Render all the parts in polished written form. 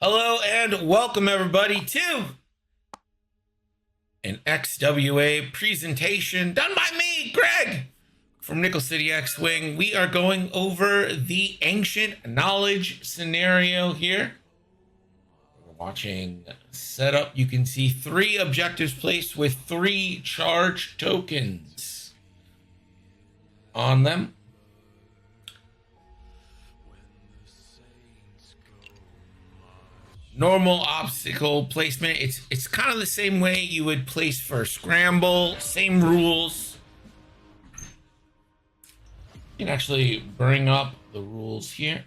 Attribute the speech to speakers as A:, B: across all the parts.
A: Hello and welcome everybody to an XWA presentation done by me, Greg, from Nickel City X-Wing. We are going over the ancient knowledge scenario here. We're watching setup. You can see 3 objectives placed with 3 charge tokens on them. Normal obstacle placement. It's kind of the same way you would place for scramble. Same rules. You can actually bring up the rules here.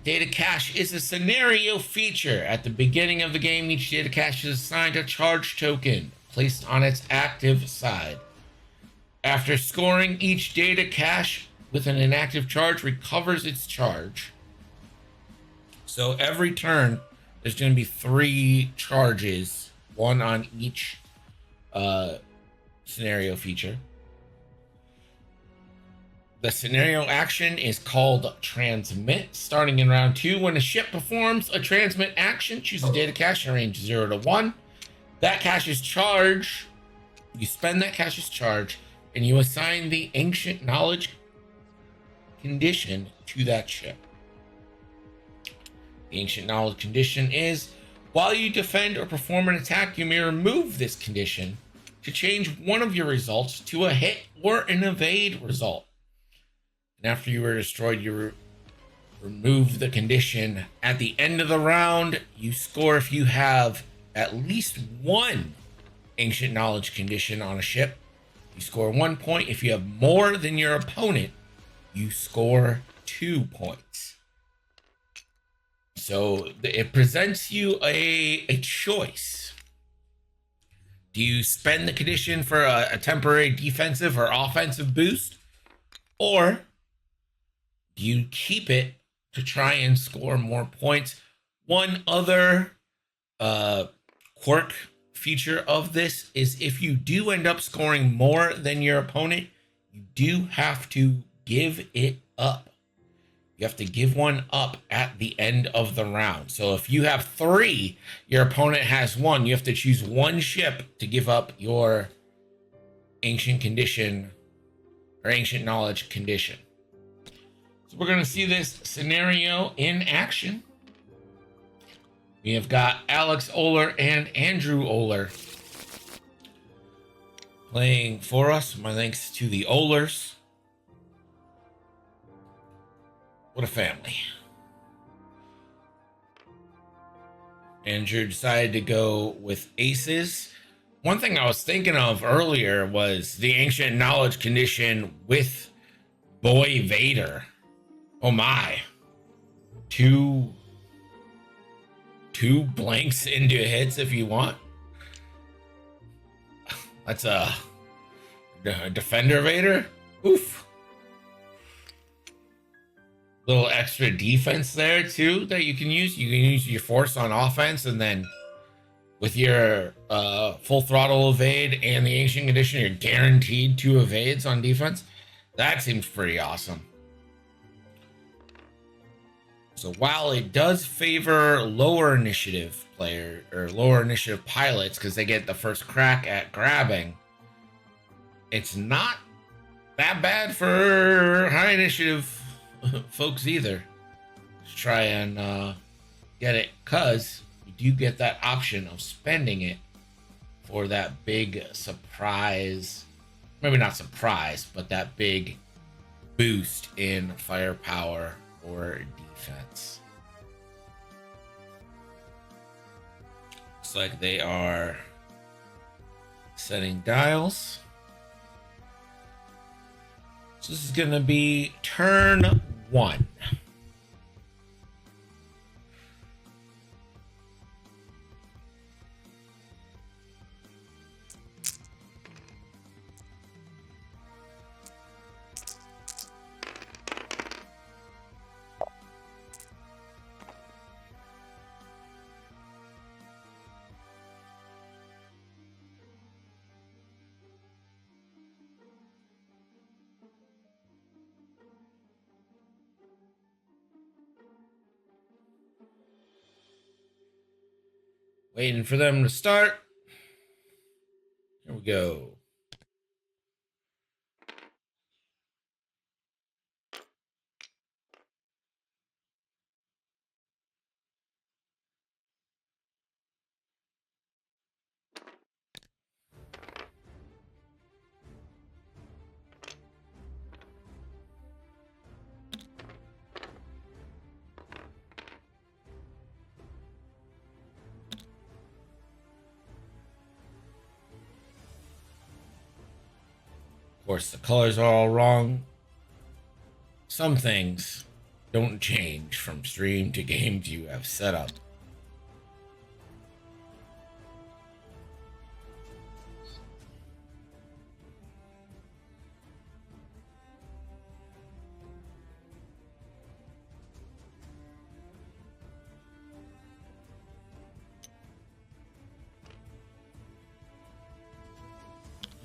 A: Data cache is a scenario feature. At the beginning of the game, each data cache is assigned a charge token placed on its active side. After scoring, each data cache with an inactive charge recovers its charge. So every turn, there's going to be 3 charges, 1 on each scenario feature. The scenario action is called Transmit. Starting in round 2, when a ship performs a transmit action, choose a data cache in range 0 to 1. That cache's charge, you spend that cache's charge, and you assign the ancient knowledge condition to that ship. The ancient knowledge condition is, while you defend or perform an attack, you may remove this condition to change one of your results to a hit or an evade result. And after you are destroyed, you remove the condition. At the end of the round, you score if you have at least 1 ancient knowledge condition on a ship. You score 1 point. If you have more than your opponent, you score 2 points. So it presents you a choice. Do you spend the condition for a temporary defensive or offensive boost? Or do you keep it to try and score more points? One other quirk feature of this is if you do end up scoring more than your opponent, you do have to give it up. You have to give one up at the end of the round. So if you have 3, your opponent has 1, you have to choose 1 ship to give up your ancient condition or ancient knowledge condition. So we're going to see this scenario in action. We have got Alex Oler and Andrew Oler playing for us. My thanks to the Olers. What a family. Andrew decided to go with aces. One thing I was thinking of earlier was the ancient knowledge condition with Boy Vader. Oh my. Two blanks into hits if you want. That's a Defender Vader. Oof. Little extra defense there too that you can use. You can use your force on offense, and then with your full throttle evade and the ancient condition, you're guaranteed 2 evades on defense. That seems pretty awesome. So while it does favor lower initiative player or lower initiative pilots because they get the first crack at grabbing, it's not that bad for high initiative folks either. Let's try and get it, because you do get that option of spending it for that big surprise, maybe not surprise, but that big boost in firepower or defense. Looks like they are setting dials. So this is going to be turn 1. Waiting for them to start. Here we go. Of course, the colors are all wrong. Some things don't change from stream to games you have set up.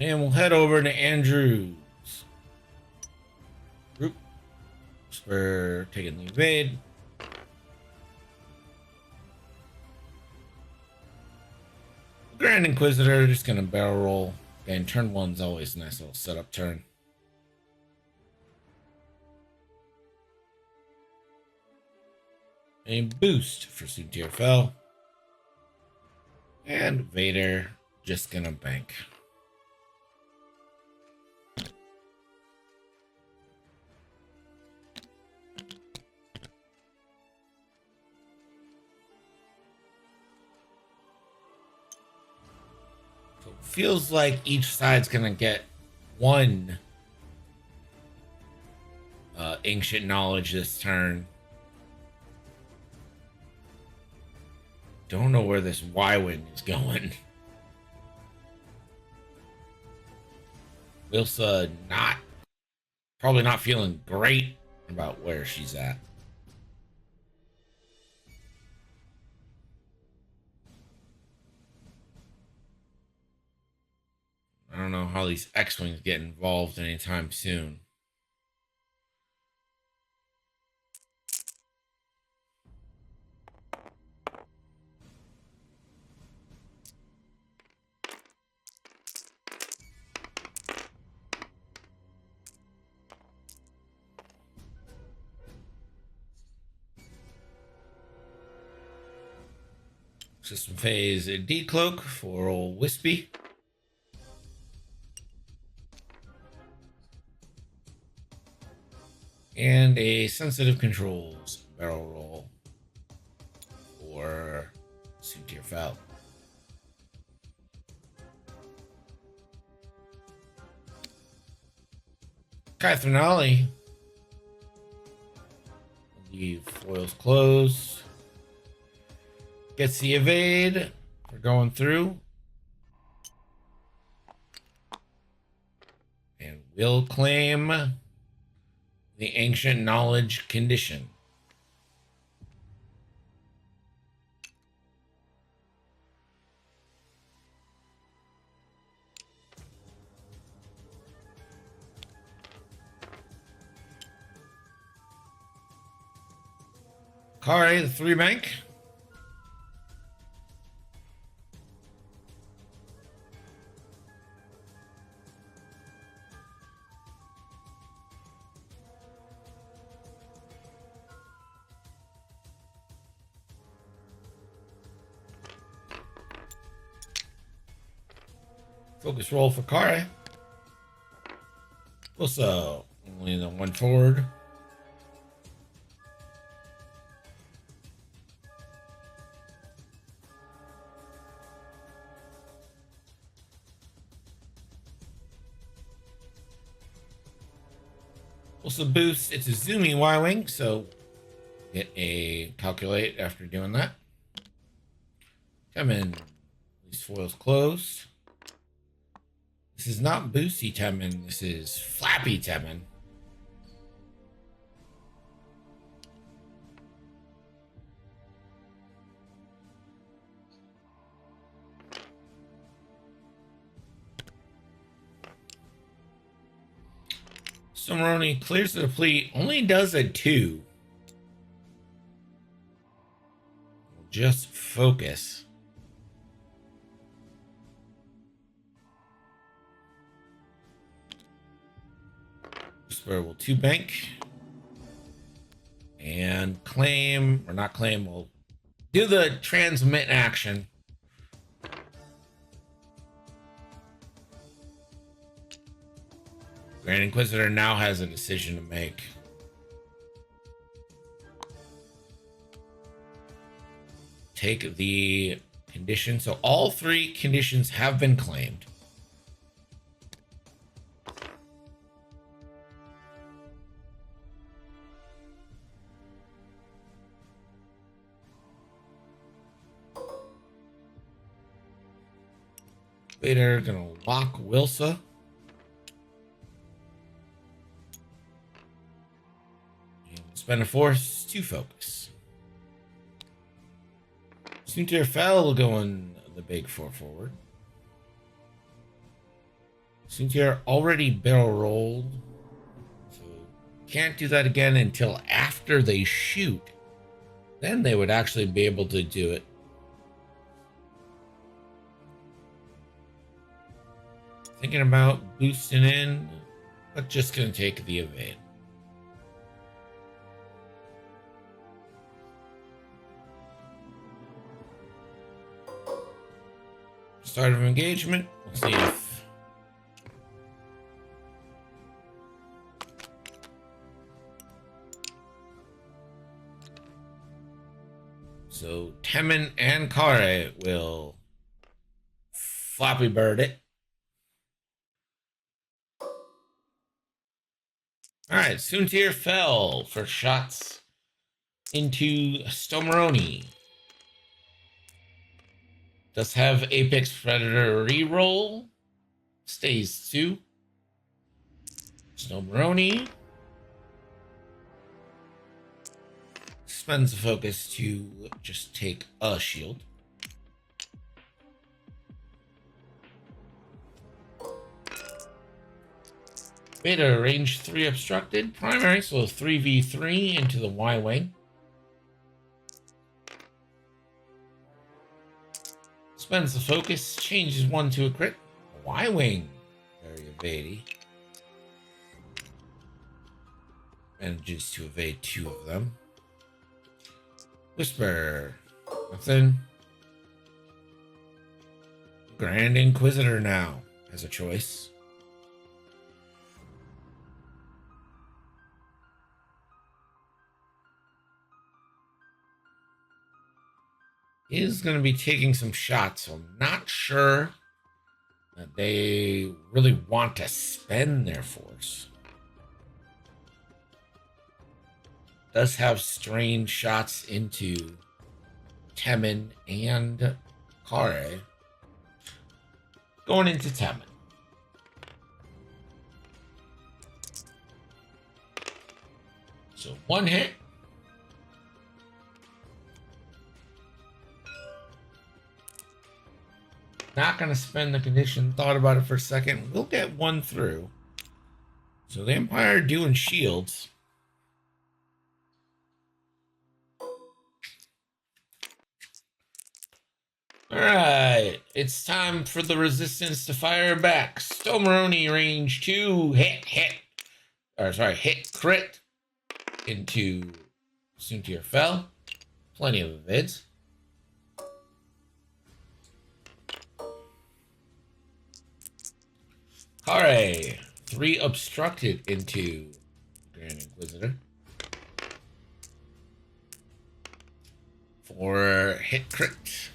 A: And we'll head over to Andrew's group. We're taking the evade. Grand Inquisitor, just gonna barrel roll. And turn one's always a nice little setup turn. A boost for Soontir Fel. And Vader, just gonna bank. Feels like each side's gonna get one ancient knowledge this turn. Don't know where this Y-Wing is going. Wilsa probably not feeling great about where she's at. I don't know how these X-Wings get involved anytime soon. System phase a decloak for old Wispy. And a sensitive controls barrel roll for Soontir Fel. Kythronali. Leave foils closed. Gets the evade. We're going through. And will claim the ancient knowledge condition. Kare, the 3 bank. Focus roll for Kare. Also, only the 1 forward. Also boost, it's a zoomy Y-Wing, so get a calculate after doing that. Come in, these foils closed. This is not boosty Temin, this is flappy Temin. Somaroni clears the deplete, only does a 2. Just focus. Whisper will 2 bank. And claim, or not claim, we'll do the transmit action. Grand Inquisitor now has a decision to make. Take the condition. So all 3 conditions have been claimed. Vader gonna lock Wilsa. And spend a force to focus. Soontir Fel going the big 4 forward. Soontir already barrel rolled. So can't do that again until after they shoot. Then they would actually be able to do it. Thinking about boosting in, but just gonna take the evade. Start of engagement. We'll see if so Temin and Kare will Flappy Bird it. All right, Soontir Fel for shots into Stomaroni. Does have Apex Predator reroll. Stays 2. Stomaroni spends the focus to just take a shield. Beta range 3 obstructed. Primary, so 3v3 into the Y wing. Spends the focus, changes 1 to a crit. Y wing, very evadey. Manages to evade 2 of them. Whisper, nothing. Grand Inquisitor now has a choice. Is going to be taking some shots, so I'm not sure that they really want to spend their force. Does have strange shots into Temin and Kare. Going into Temin. So 1 hit. Not going to spend the condition. Thought about it for a second. We'll get 1 through. So the Empire doing shields. Alright. It's time for the Resistance to fire back. Stomaroni range 2. Hit crit into Soontir Fel. Plenty of evids. Kare, 3 obstructed into Grand Inquisitor. For hit crit.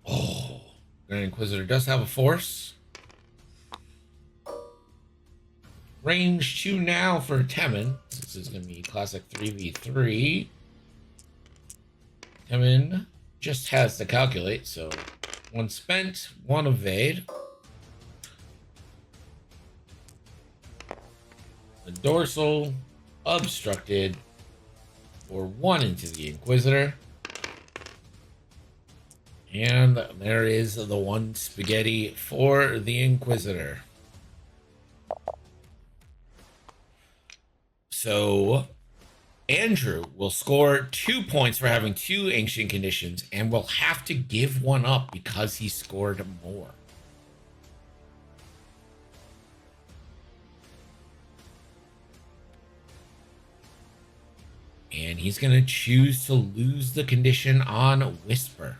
A: Oh, Grand Inquisitor does have a force. Range 2 now for Temin. This is going to be classic 3v3. Temin just has to calculate, so 1 spent, 1 evade. The dorsal obstructed for 1 into the Inquisitor. And there is the 1 spaghetti for the Inquisitor. So Andrew will score 2 points for having 2 ancient conditions and will have to give 1 up because he scored more. And he's going to choose to lose the condition on Whisper.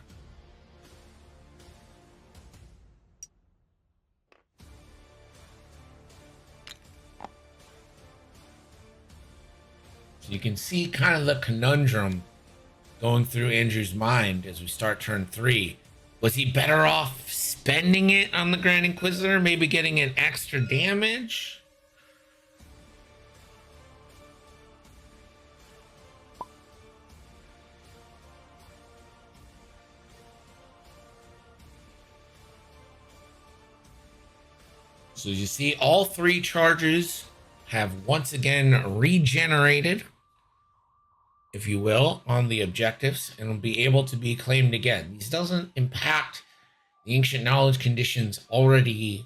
A: So you can see kind of the conundrum going through Andrew's mind as we start turn 3. Was he better off spending it on the Grand Inquisitor, maybe getting an extra damage? So as you see, all 3 charges have once again regenerated, if you will, on the objectives, and will be able to be claimed again. These doesn't impact the ancient knowledge conditions already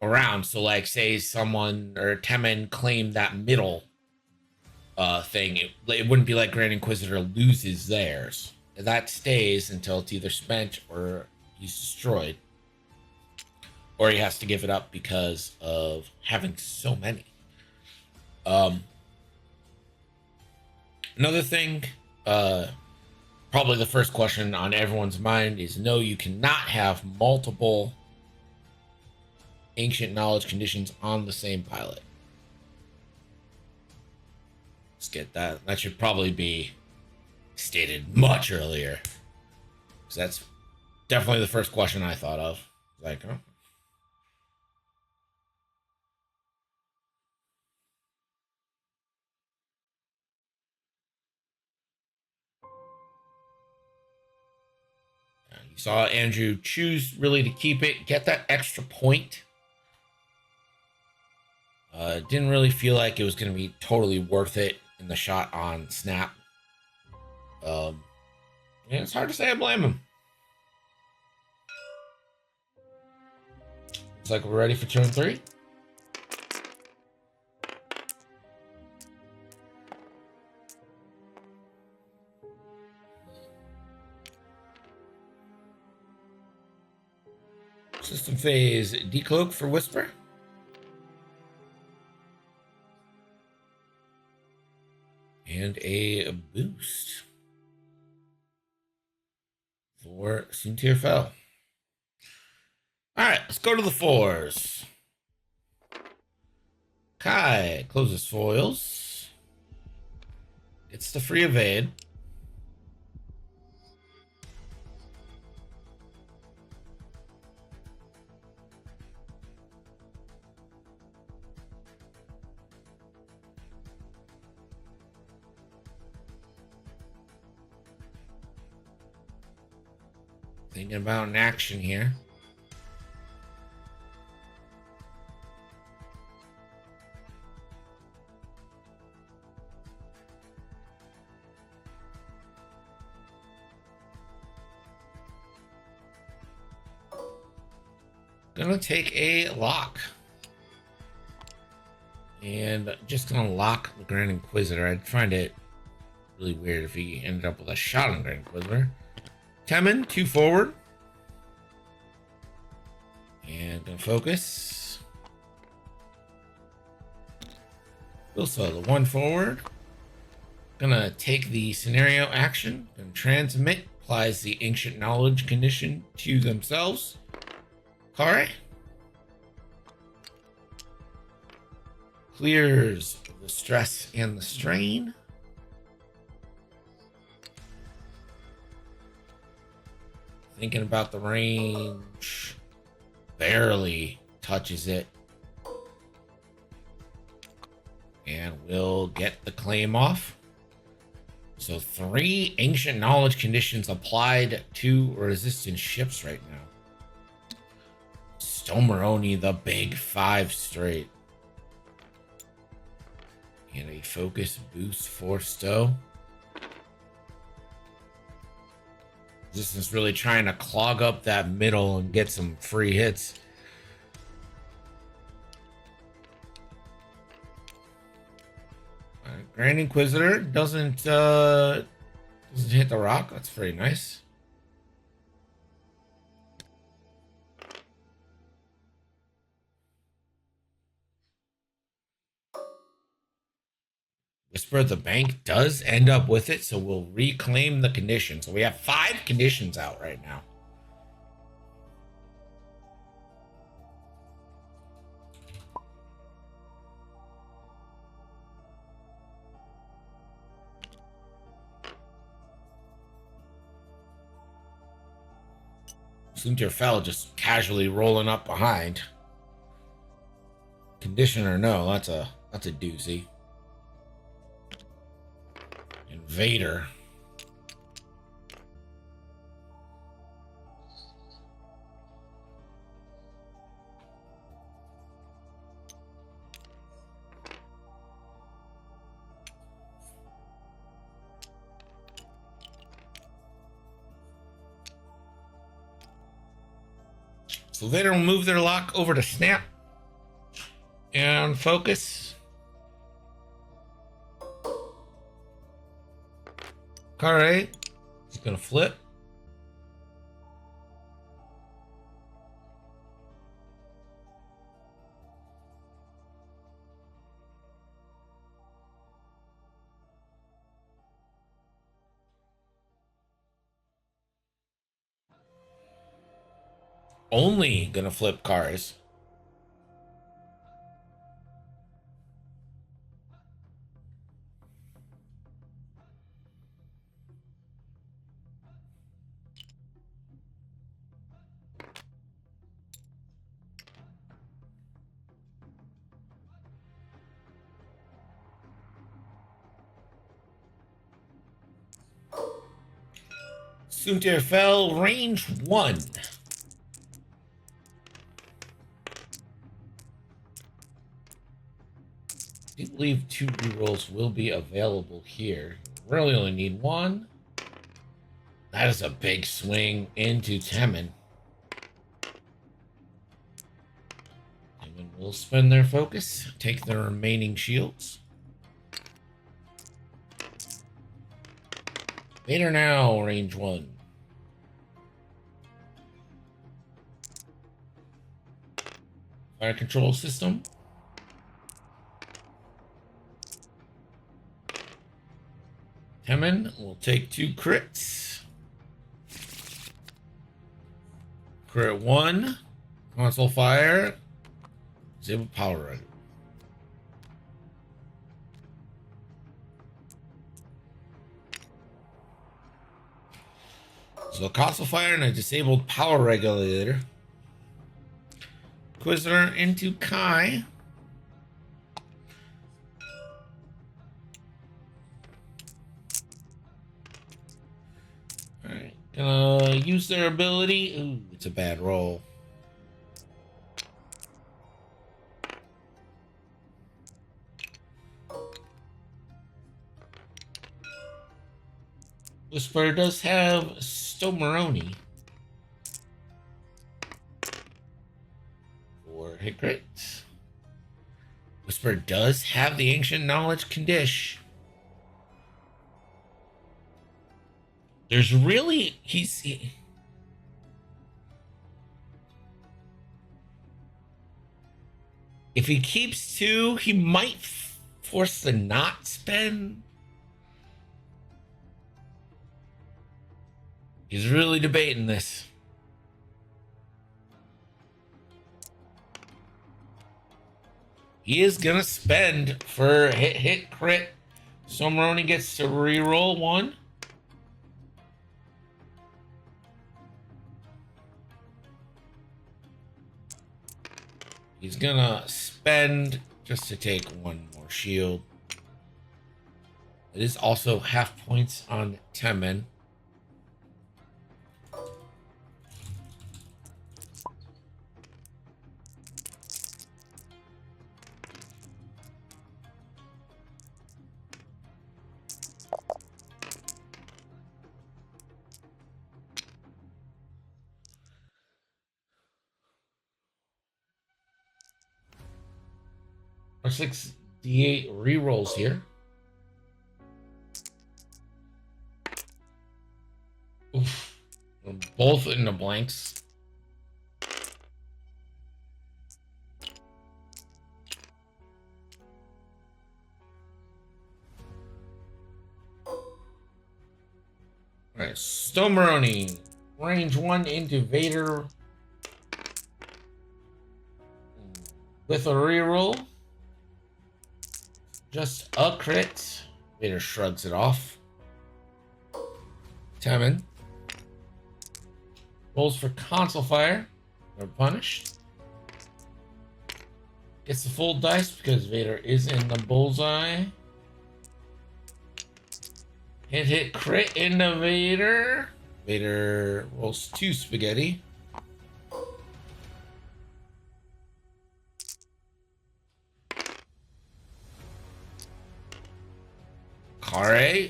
A: around. So like say someone or Temen claimed that middle thing, it wouldn't be like Grand Inquisitor loses theirs. That stays until it's either spent or he's destroyed, or he has to give it up because of having so many. Another thing, probably the first question on everyone's mind is no, you cannot have multiple ancient knowledge conditions on the same pilot. Let's get that. That should probably be stated much earlier, because that's definitely the first question I thought of. Like, oh. You saw Andrew choose really to keep it, get that extra point. Didn't really feel like it was going to be totally worth it in the shot on Snap. Yeah, it's hard to say I blame him. Looks like we're ready for turn 3. System phase decloak for Whisper. And a boost for Soontir Fell. Alright, let's go to the 4s. Kai closes foils. It's the free evade. Thinking about an action here. Gonna take a lock. And just gonna lock the Grand Inquisitor. I'd find it really weird if he ended up with a shot on Grand Inquisitor. Temen, 2 forward. And gonna focus. Also, the 1 forward. Gonna take the scenario action. Gonna transmit. Applies the ancient knowledge condition to themselves. Kare. Clears the stress and the strain. Thinking about the range. Barely touches it. And we'll get the claim off. So 3 ancient knowledge conditions applied to resistance ships right now. Stomaroni, the big 5 straight. And a focus boost for Stowe. Resistance really trying to clog up that middle and get some free hits. Grand Inquisitor doesn't hit the rock. That's very nice. Whisper the bank does end up with it, so we'll reclaim the condition. So we have 5 conditions out right now. Suntir fell just casually rolling up behind. Condition or no, that's a doozy. Invader. So they will move their lock over to snap and focus. All right, he's gonna flip. Only gonna flip cars. Suntir fell, range 1. I do believe 2 rerolls will be available here. Really only need 1. That is a big swing into Temin. Temin will spend their focus, take the remaining shields. Vader now, range 1. Fire control system. Temin will take 2 crits. Crit 1. Console fire. Disable power run. So a console fire and a disabled power regulator. Inquisitor into Kai. Alright, gonna use their ability. Ooh, it's a bad roll. Whisper does have Stomaroni for hit crits. Whisper does have the ancient knowledge condition. There's really if he keeps 2, he might force the not spend. He's really debating this. He is gonna spend for hit crit. Somaroni gets to reroll 1. He's gonna spend just to take 1 more shield. It is also half points on Temin. Our 6d8 rerolls here. Oof. We're both in the blanks. Alright, Stomaroni. Range 1 into Vader with a reroll. Just a crit. Vader shrugs it off. Temin rolls for console fire. They're punished. Gets the full dice because Vader is in the bullseye. Hit crit into Vader. Vader rolls 2 spaghetti. Kare.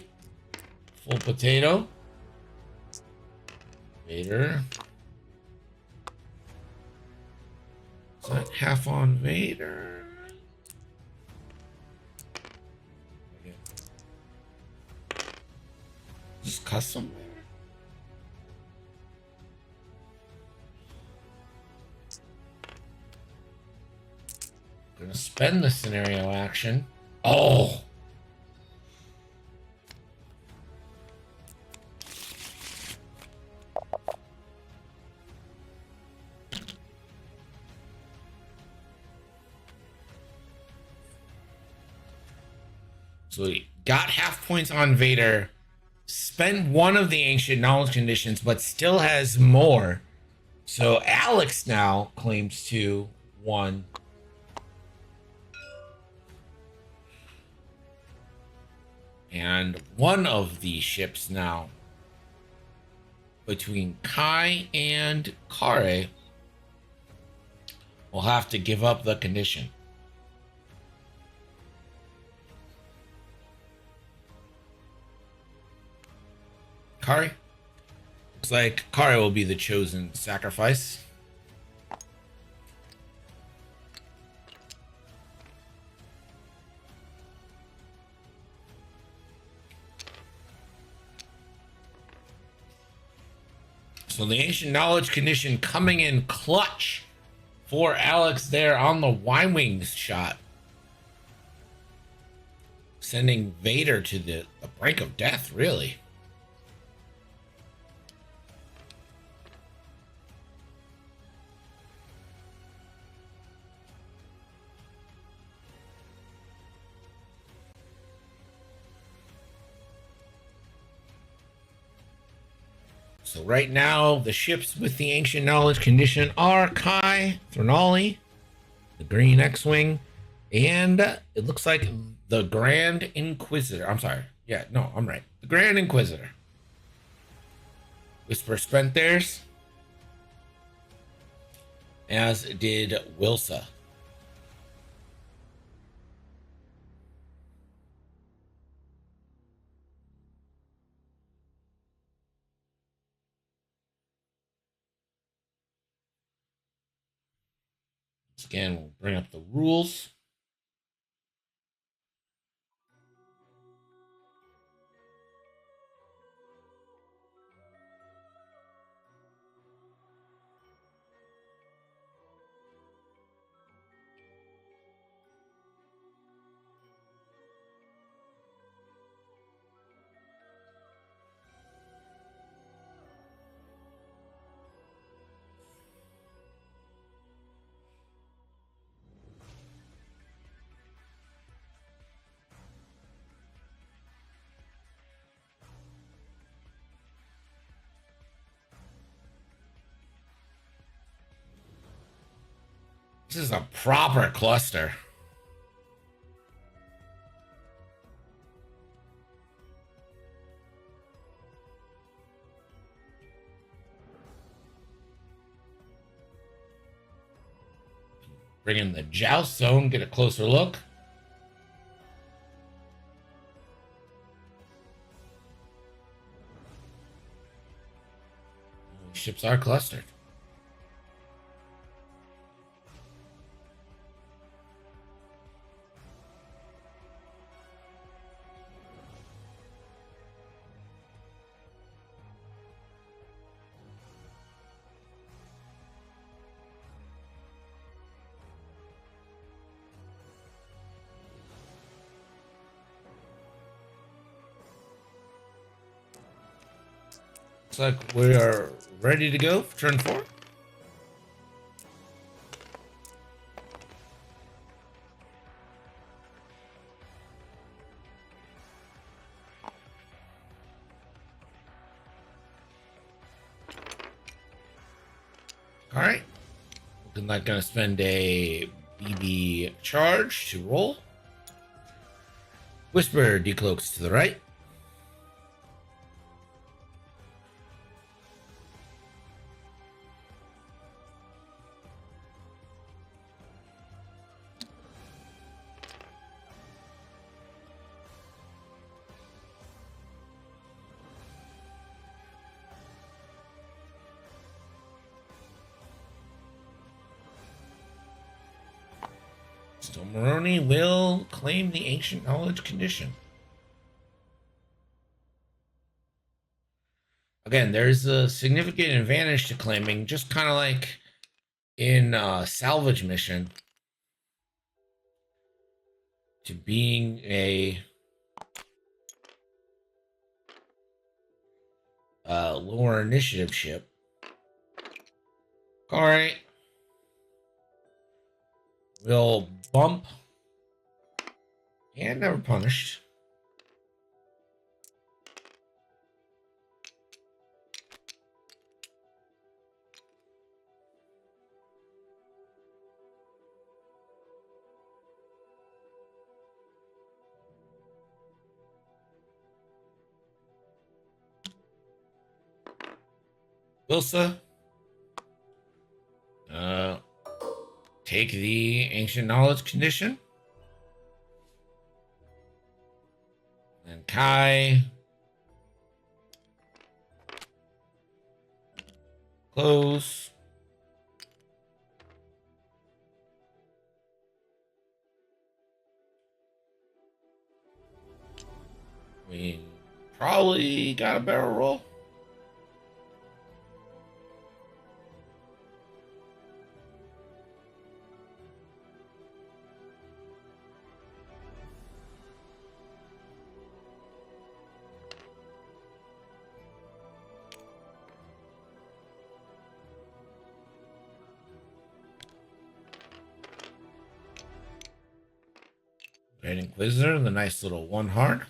A: Full potato. Vader. Is that half on Vader? Just custom. Gonna spend the scenario action. Oh! So we got half points on Vader, spend one of the ancient knowledge conditions, but still has more. So Alex now claims 2, 1. And one of the ships now between Kai and Kare will have to give up the condition. Kare? Looks like Kare will be the chosen sacrifice. So the ancient knowledge condition coming in clutch for Alex there on the Y-Wings shot. Sending Vader to the brink of death, really. So right now, the ships with the ancient knowledge condition are Kai, Threnali, the Green X-Wing, and it looks like the Grand Inquisitor. I'm sorry. Yeah, no, I'm right. The Grand Inquisitor. Whisper spent theirs, as did Wilsa. Again, we'll bring up the rules. This is a proper cluster. Bring in the joust zone, get a closer look. Ships are clustered. Looks like we are ready to go for turn 4. All right. Looking like gonna spend a BB charge to roll. Whisper decloaks to the right. Stormaroni will claim the ancient knowledge condition. Again, there's a significant advantage to claiming, just kind of like in salvage mission, to being a lower initiative ship. All right. We'll bump and never punished. Wilsa, take the ancient knowledge condition. And Kai, close. We probably got a barrel roll. Great Inquisitor, the nice little one hard.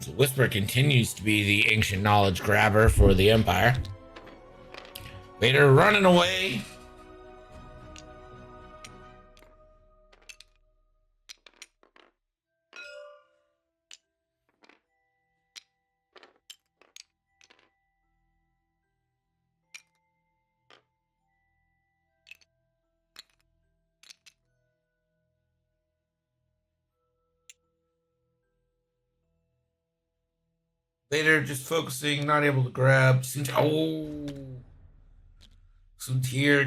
A: So Whisper continues to be the ancient knowledge grabber for the Empire. Vader running away. Vader just focusing, not able to grab. Suntir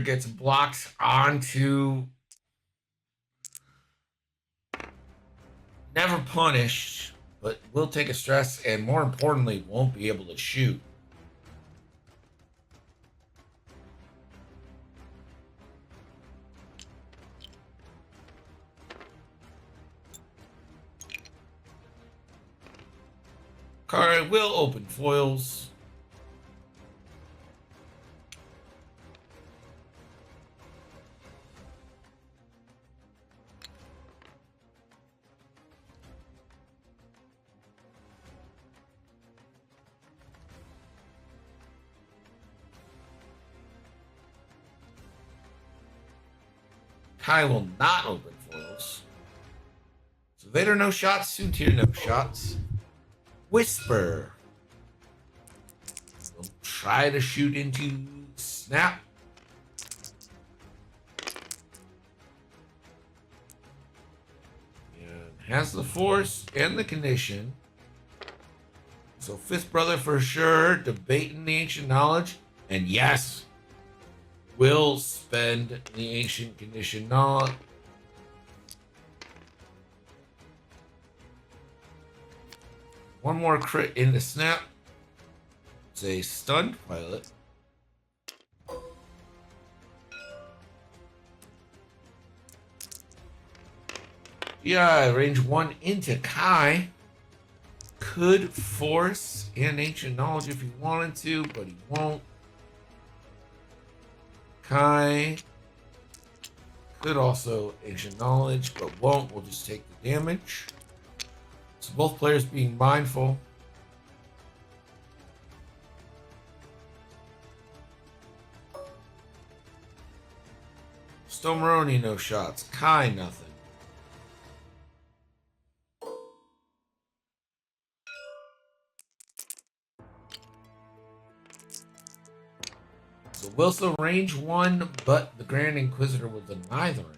A: gets blocked onto. Never punished, but will take a stress and more importantly, won't be able to shoot. Card will open foils. Kai will not open foils. So Vader no shots, Suntir no shots. Whisper will try to shoot into Snap. And has the force and the condition. So Fifth Brother for sure, debating the ancient knowledge. And yes, will spend the ancient condition knowledge. one more crit in the snap. It's a stunned pilot. Yeah, range 1 into Kai. Could force an ancient knowledge if he wanted to, but he won't. Kai could also ancient knowledge, but won't. We'll just take the damage. So both players being mindful. Stomaroni, no shots. Kai, nothing. So Wilson range 1, but the Grand Inquisitor will deny the range.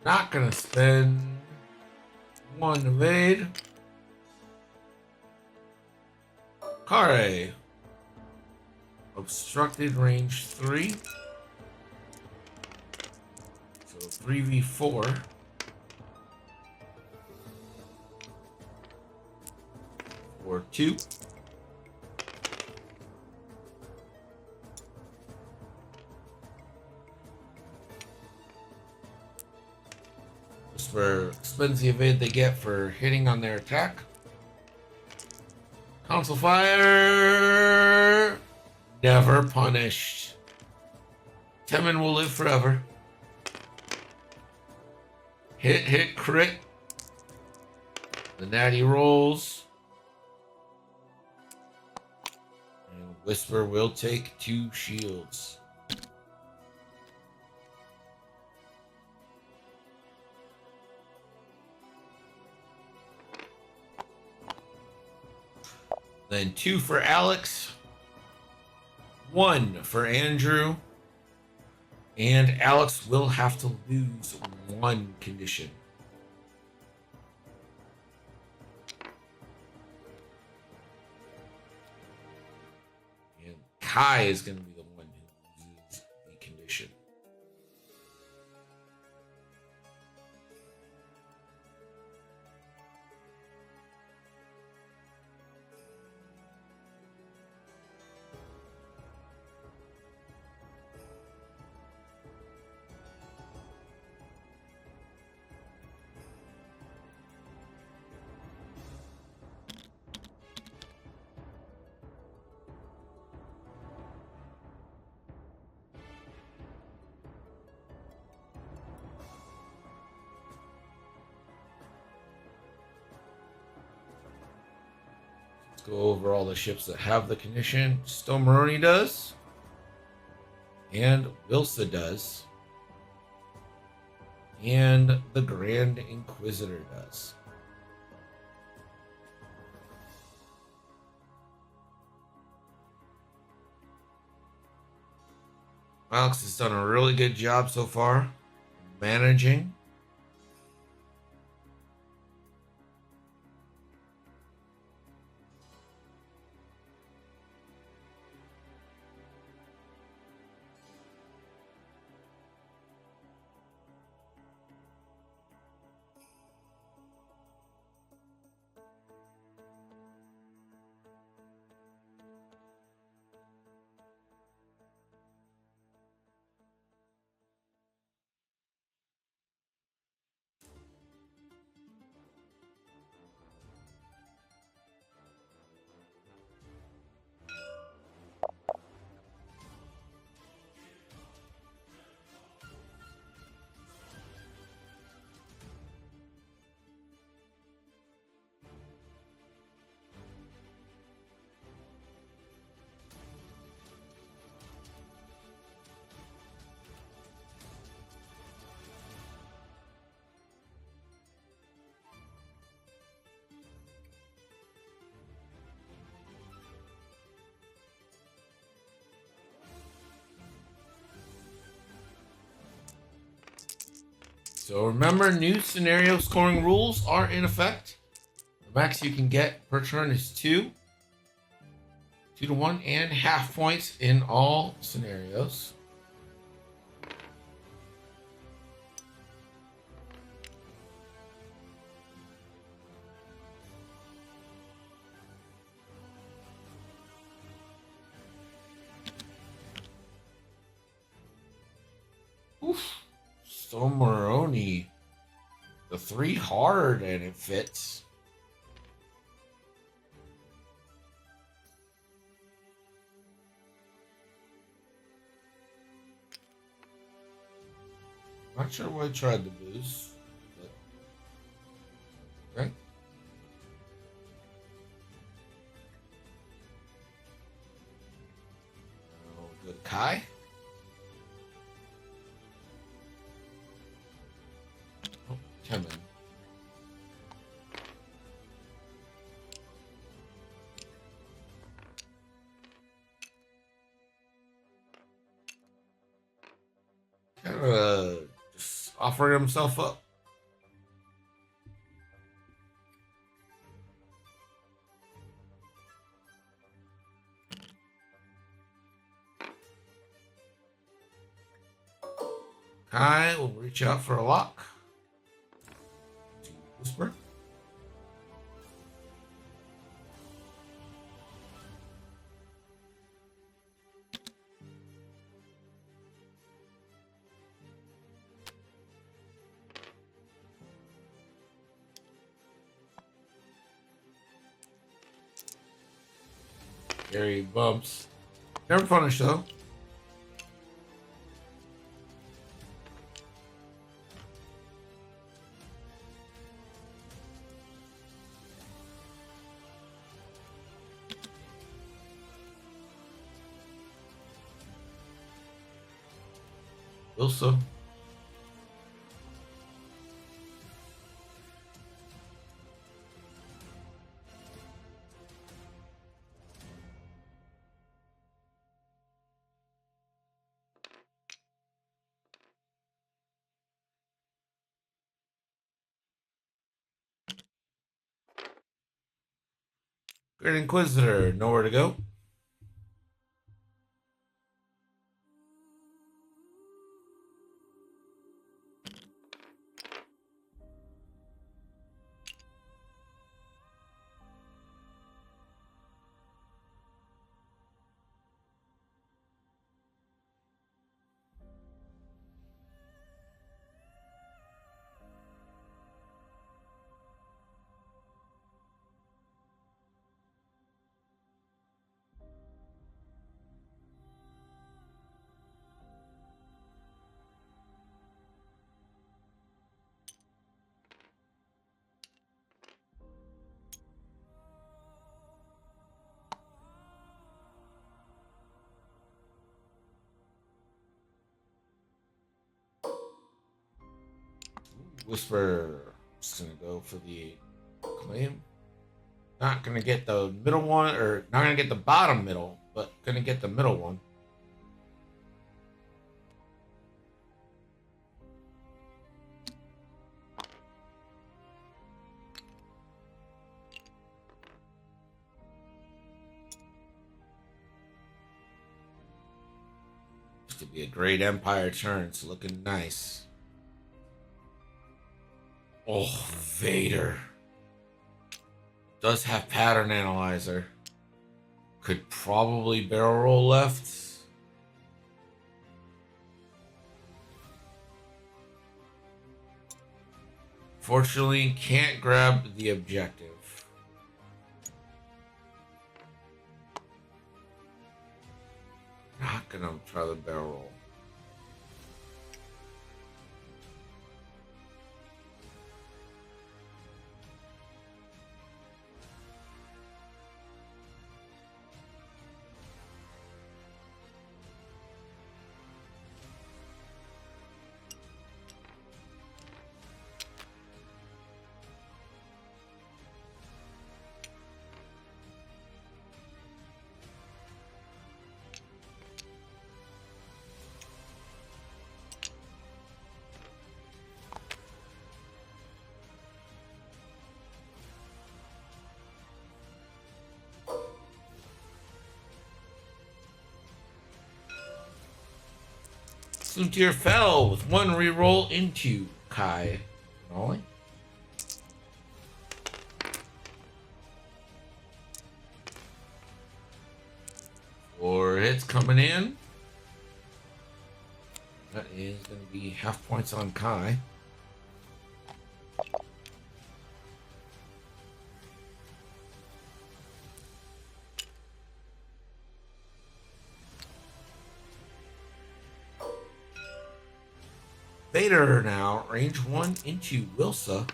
A: Not gonna spend 1 evade. Kare. Obstructed range 3. So 3v4. Or 2. For expensive evade they get for hitting on their attack. Console fire. Never punished. Temin will live forever. Hit, crit. The natty rolls. And Whisper will take 2 shields. Then 2 for Alex, 1 for Andrew, and Alex will have to lose 1 condition. And Kai is going to be the one who loses the condition. Go over all the ships that have the condition. Stomaroni does. And Wilsa does. And the Grand Inquisitor does. Alex has done a really good job so far managing. So remember, new scenario scoring rules are in effect. The max you can get per turn is 2. 2-1 and half points in all scenarios. Oof. Somoroni. The 3 hard and it fits. Not sure why I tried the boost. But... okay. Good Kai. Oh, Kevin. Kind of just offering himself up. Kai will reach out for a lock. Whisper. Scary bumps. Never punished though. Also. Great Inquisitor, nowhere to go. Whisper. Just gonna go for the claim. Not gonna get the middle one, or not gonna get the bottom middle, but gonna get the middle one. Used to be a great Empire turn. It's looking nice. Oh, Vader. Does have pattern analyzer. Could probably barrel roll left. Fortunately, can't grab the objective. Not gonna try the barrel roll. Suntir fell with one reroll into Kai Nolly. Four hits coming in. That is going to be half points on Kai. Vader now, range 1 into Wilsa.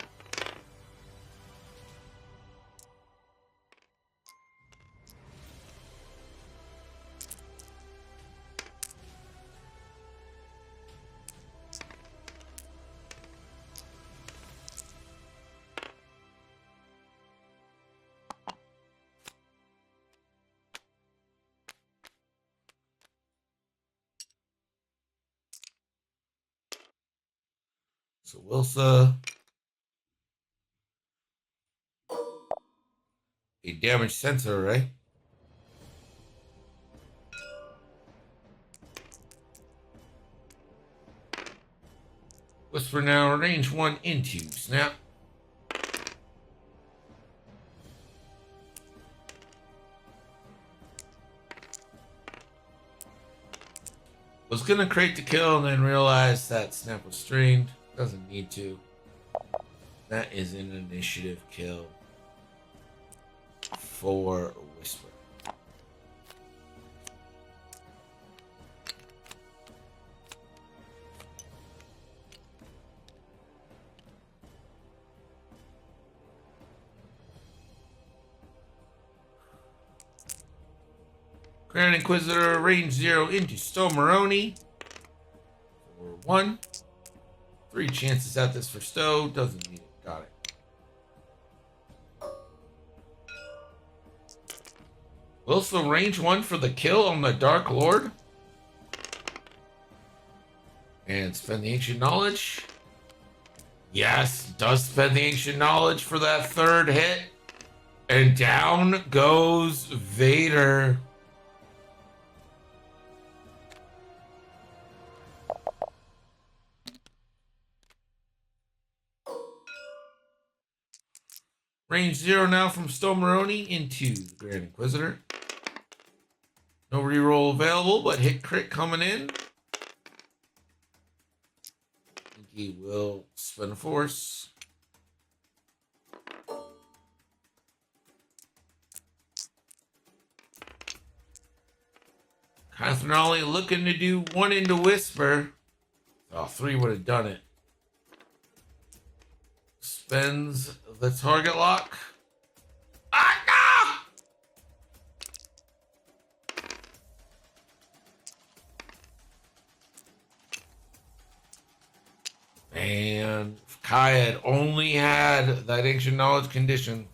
A: So Wilsa, a damage sensor, right? Whisper now, range 1 into Snap. Was gonna crate the kill and then realized that Snap was strained. Doesn't need to. That is an initiative kill for Whisper. Grand Inquisitor, range 0 into Stomaroni. For 1. 3 chances at this for Stowe. Doesn't need it. Got it. Wilson, range 1 for the kill on the Dark Lord. And spend the Ancient Knowledge. Yes, does spend the Ancient Knowledge for that third hit. And down goes Vader. Range 0 now from Stomaroni into the Grand Inquisitor. No reroll available, but hit crit coming in. I think he will spend a force. Catherine looking to do 1 into Whisper. Oh, 3 would have done it. Spends the target lock. Ah, no! And Kai had only had that Ancient Knowledge condition.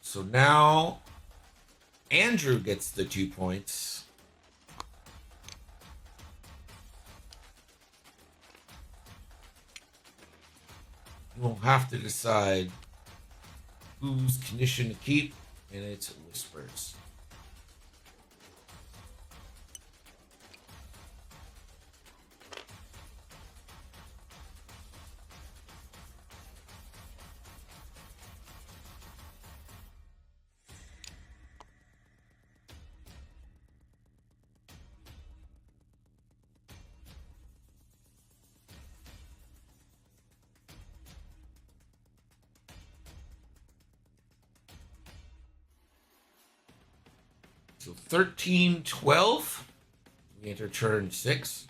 A: So now Andrew gets the 2 points. You will have to decide whose condition to keep, and it's Whispers. So 13, 12. We enter turn 6.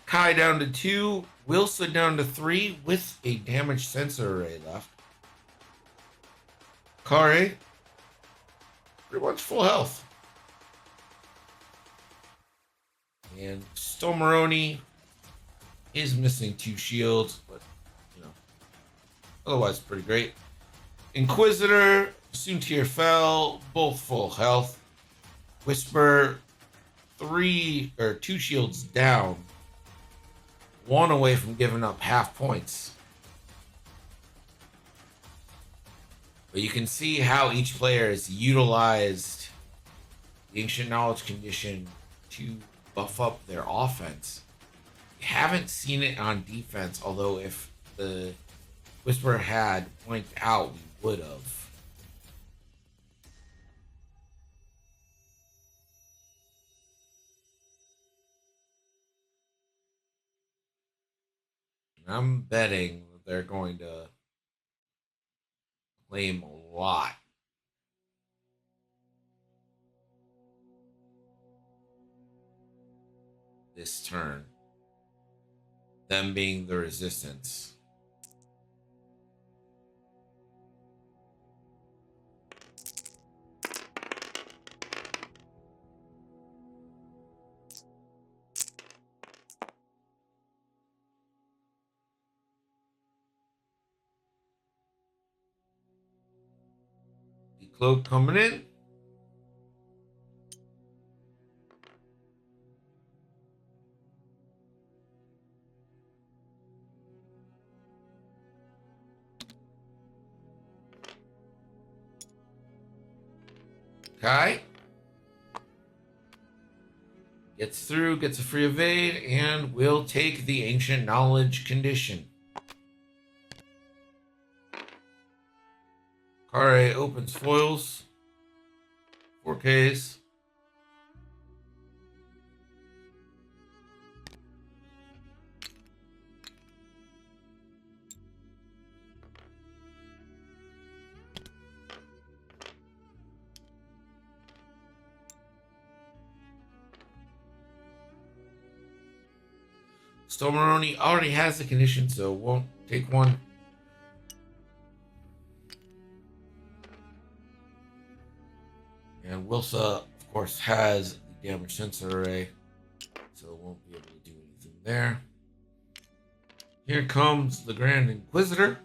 A: Kai down to 2. Wilson down to 3 with a damage sensor array left. Kare, pretty much full health. And Stomaroni is missing 2 shields, but Otherwise, pretty great. Inquisitor, Soontir fell, both full health. Whisper, 2 shields down, 1 away from giving up half points. But you can see how each player has utilized the Ancient Knowledge condition to buff up their offense. You haven't seen it on defense, although if the Whisperer had pointed out, we would have. And I'm betting that they're going to claim a lot. This turn. Them being the resistance. Cloak coming in. Kai gets through, gets a free evade, and will take the Ancient Knowledge condition. Kare opens foils. 4Ks. Stormaroni already has the condition, so won't take one. And Wilsa, of course, has the damage sensor array, so won't be able to do anything there. Here comes the Grand Inquisitor.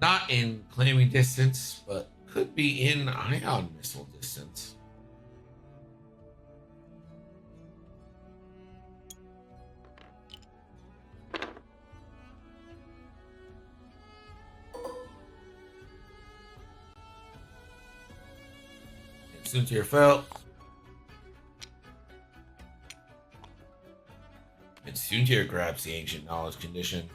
A: Not in claiming distance, but could be in ion missile distance. Soontir fell. And Soontir grabs the Ancient Knowledge condition.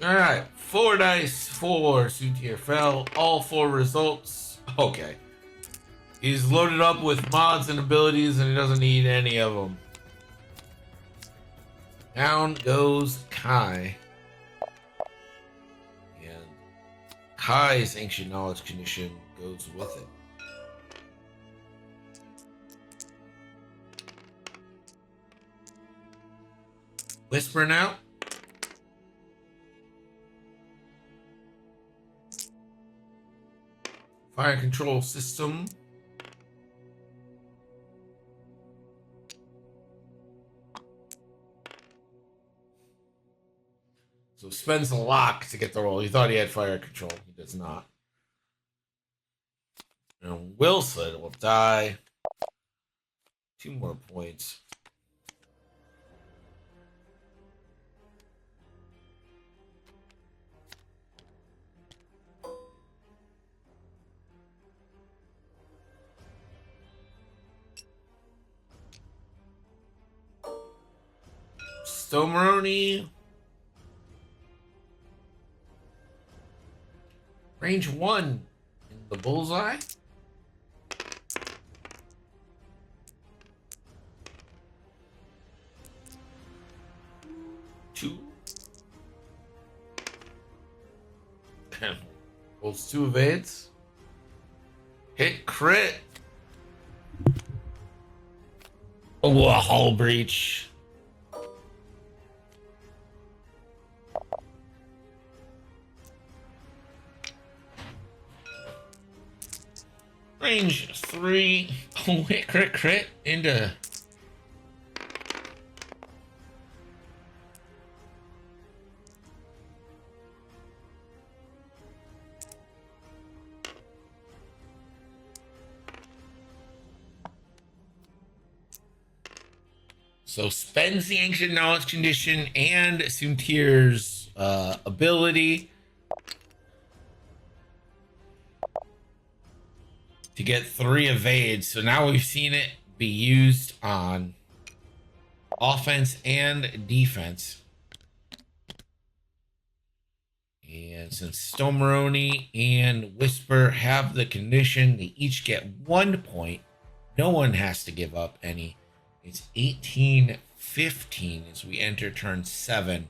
A: All right, 4 dice for Soontir fell. All 4 results. Okay. He's loaded up with mods and abilities, and he doesn't need any of them. Down goes Kai. And Kai's Ancient Knowledge condition goes with it. Whisper now. Fire control system. So spends a lock to get the roll. He thought he had fire control. He does not. And Wilson will die. 2 more points. Stomaroni. Range 1 in the bullseye. Two. Rolls 2 evades. Hit crit. Oh, a hull breach. Range 3. Oh, hit crit into. So spends the Ancient Knowledge condition and Suntir's ability to get 3 evades. So now we've seen it be used on offense and defense. And since Stomaroni and Whisper have the condition, they each get 1 point. No one has to give up any. It's 18-15 as we enter turn 7.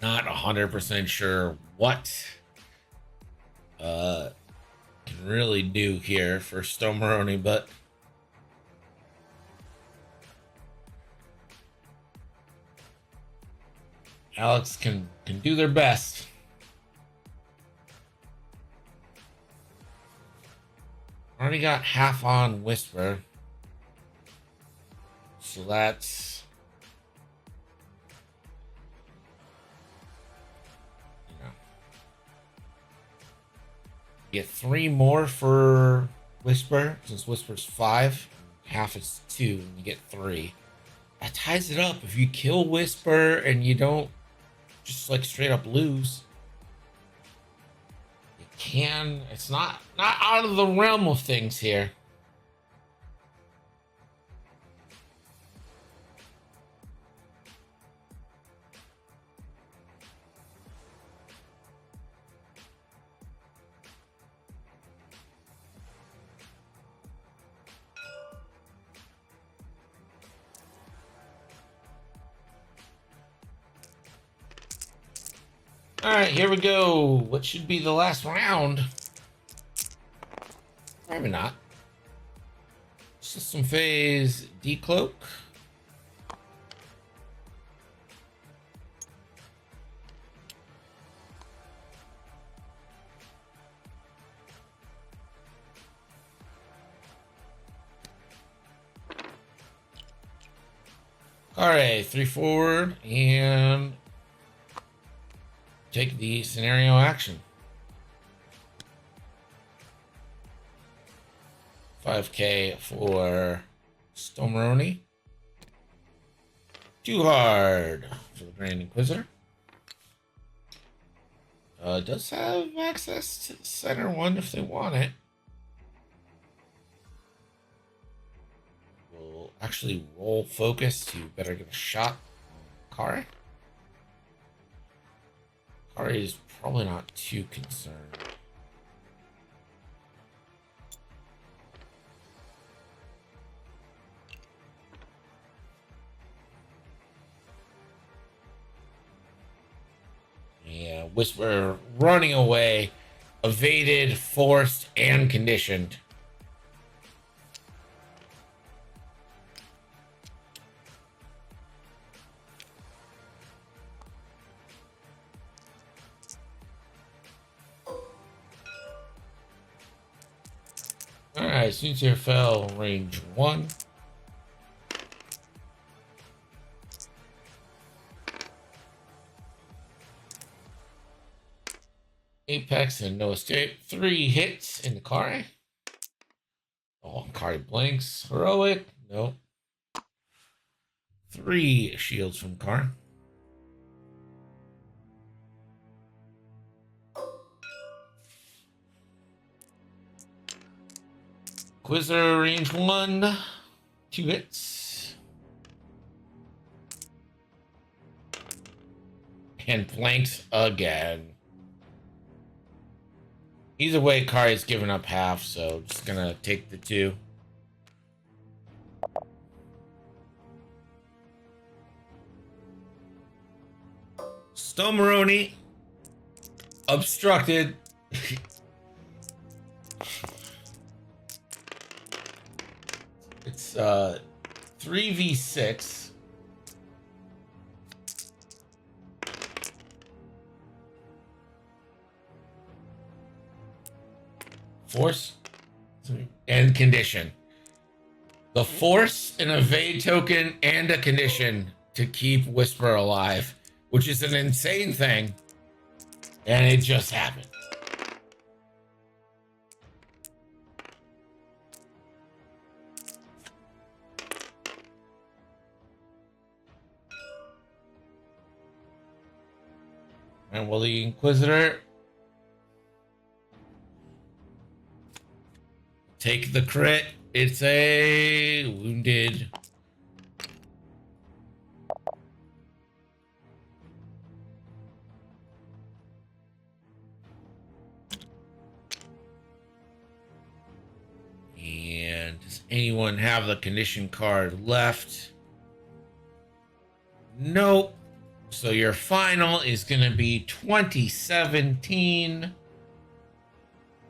A: Not 100% sure what can really do here for Stomaroni, but Alex can do their best. Already got half on Whisper. So that's, you know, get 3 more for Whisper, since Whisper's 5. Half is 2, and you get 3. That ties it up. If you kill Whisper and you don't just like straight up lose, it's not out of the realm of things here. All right, here we go. What should be the last round? Maybe not. System phase decloak. All right, 3 forward and take the scenario action. 5K for Stomaroni. Too hard for the Grand Inquisitor. Does have access to the center one if they want it. We'll actually roll focus to better get a shot on Kari. Kari is probably not too concerned. Yeah, Whisper running away, evaded, forced, and conditioned. Alright, Sincere fell range 1. Apex and no escape. 3 hits in the Kari. Oh, Kari blanks. Heroic. Nope. 3 shields from Kari. Quizzer range 1. 2 hits. And blanks again. Either way, Kari's giving up half, so just gonna take the 2. Stomaroni obstructed, It's 3v6. Force and condition. The force, an evade token, and a condition to keep Whisper alive, which is an insane thing. And it just happened. And will the Inquisitor take the crit? It's a wounded. And does anyone have the condition card left? Nope. So your final is going to be 2017.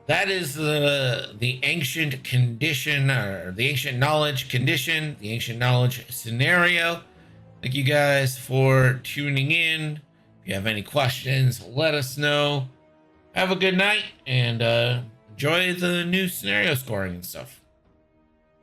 A: That is the ancient condition, or the ancient knowledge condition, the ancient knowledge scenario. Thank you guys for tuning in. If you have any questions, let us know. Have a good night and enjoy the new scenario scoring and stuff.